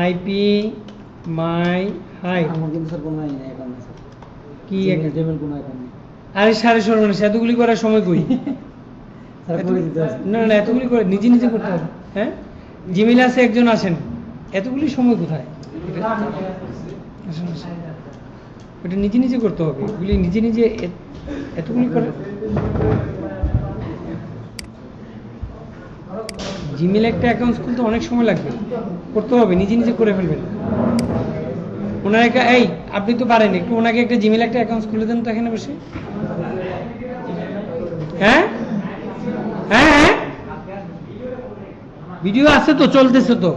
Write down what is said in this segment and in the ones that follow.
IP মাই height আমার কিন্তু sir কোনো নাই অ্যাকাউন্ট স্যার কি জিমেল কোনো অ্যাকাউন্ট নেই আরে সাড়ে সর্বনাশ এতগুলি করার সময় কই স্যার করে দিতে হবে না না এতগুলি করে নিজে নিজে করতে হবে হ্যাঁ জিমেল আছে একজন আসেন এতগুলি সময় কোথায় আসেন, আসেন। ওটা নিজে নিজে করতে হবে এগুলি নিজে নিজে এতগুলি করে জিমেল একটা অ্যাকাউন্ট খুলতে অনেক সময় লাগবে করতে হবে নিজে নিজে করে ফেলবেন ওনার এই আপনি তো পারেন একটু ওনাকে একটা জিমেল একটা অ্যাকাউন্ট খুলে দেন তো এখানে বসে হ্যাঁ হ্যাঁ হ্যাঁ ভিডিও আছে তো চলতেছে তো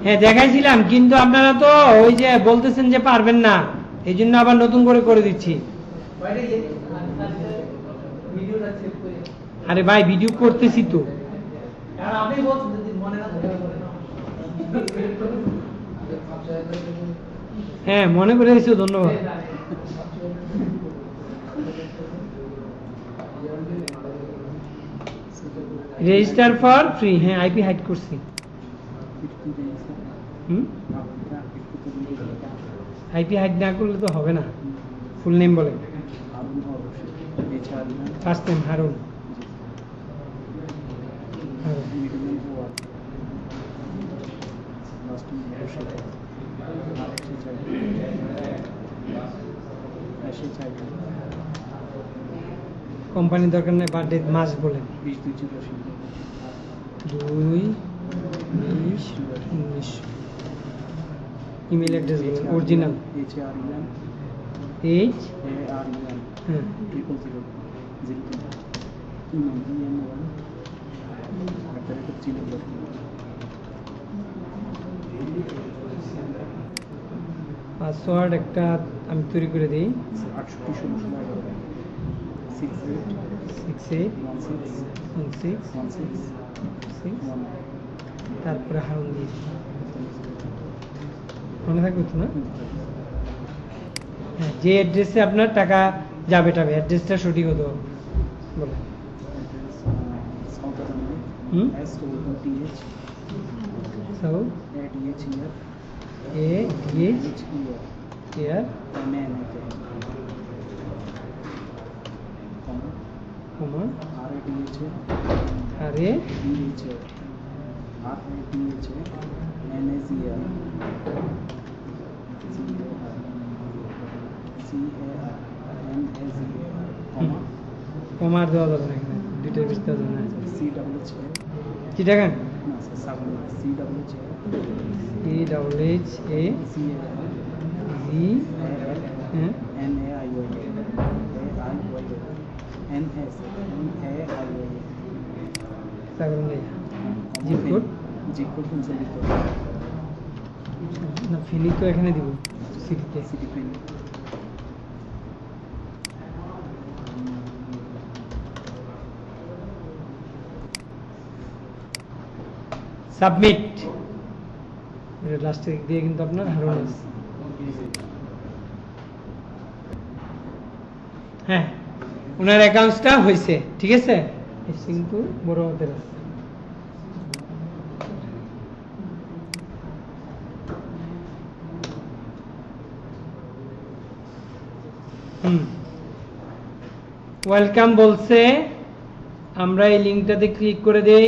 হ্যাঁ দেখাইছিলাম কিন্তু আপনারা তো ওই যে বলতেছেন যে পারবেন না এই জন্য আবার নতুন করে করে দিচ্ছি আরে ভাই ভিডিও করতেছি তো হ্যাঁ মনে করে দিচ্ছি ধন্যবাদ রেজিস্টার ফর ফ্রি হ্যাঁ আইপি হাইড করছি আইপি হাইড না করলে তো হবে না ফুল নেম বলে ফার্স্ট নেম হারুন কোম্পানির দরকার নেই বার্থডে মাস বলেন 2/20/19 ইমেল অ্যাড্রেস বলেন অরিজিনাল এইচ হ্যাঁ পাসওয়ার্ড একটা আমি তৈরি করে দিই 681616 তারপরে হারুন দিয়ে মনে থাকবে তো না হ্যাঁ যে অ্যাড্রেসে আপনার টাকা যাবে অ্যাড্রেসটা সঠিক হতে হবে বলে কমার দেওয়া যাবে না এখানে দুইটার বেশি দেওয়া যাবে না চিটাগাং না ফিলি তো এখানে দিব সিটিতে সাবমিট লাস্টে দিয়ে কিন্তু আপনার হারুন হ্যাঁ ওনার অ্যাকাউন্টসটা হয়েছে ঠিক আছে কিন্তু বড় হতে আছে ওয়েলকাম বলছে আমরা এই লিঙ্কটাতে ক্লিক করে দেই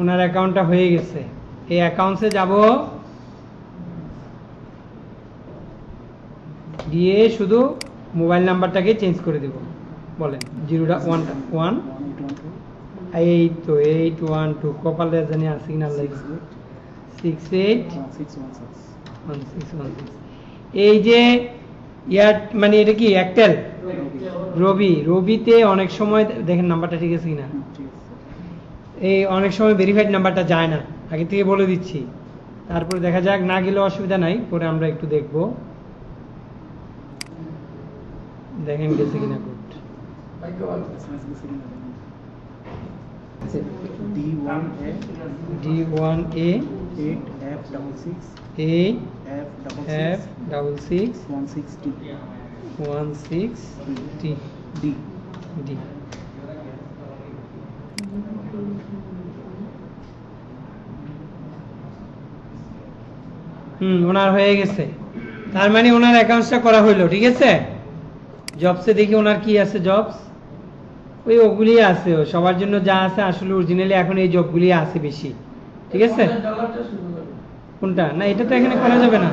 ওনার অ্যাকাউন্টটা হয়ে গেছে এই অ্যাকাউন্টসে যাব দিয়ে শুধু মোবাইল নাম্বারটাকে চেঞ্জ করে দেব বলেন 0-1 এই তো 812 কপালে জানি আছে কিনা লাগে 681616 এই যে ইয়ার মানে এটা কি এয়ারটেল রবিতে অনেক সময় দেখেন নাম্বারটা ঠিক আছে কিনা এই অনেক সময় ভেরিফাইড নাম্বারটা যায় না আগে থেকে বলে দিচ্ছি তারপরে দেখা যাক না গেলে অসুবিধা নাই পরে আমরা একটু দেখব দেখেন গেছে কিনা কোড আছে D1A D1A 8F66 8 F66 F66 160 16T D D। ওনার হয়ে গেছে, তার মানে ওনার অ্যাকাউন্টসটা করা হইলো, ঠিক আছে। জবসে দেখি ওনার কি আছে, জবস ওই ওগুলি আছে, ও সবার জন্য যা আছে আসলে অরিজিনালি এখন এই জবগুলি আছে বেশি, ঠিক আছে। কোনটা না, এটা তো এখানে করা যাবে না,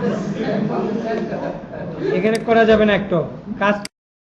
এখানে করা যাবে না, একটু কাজ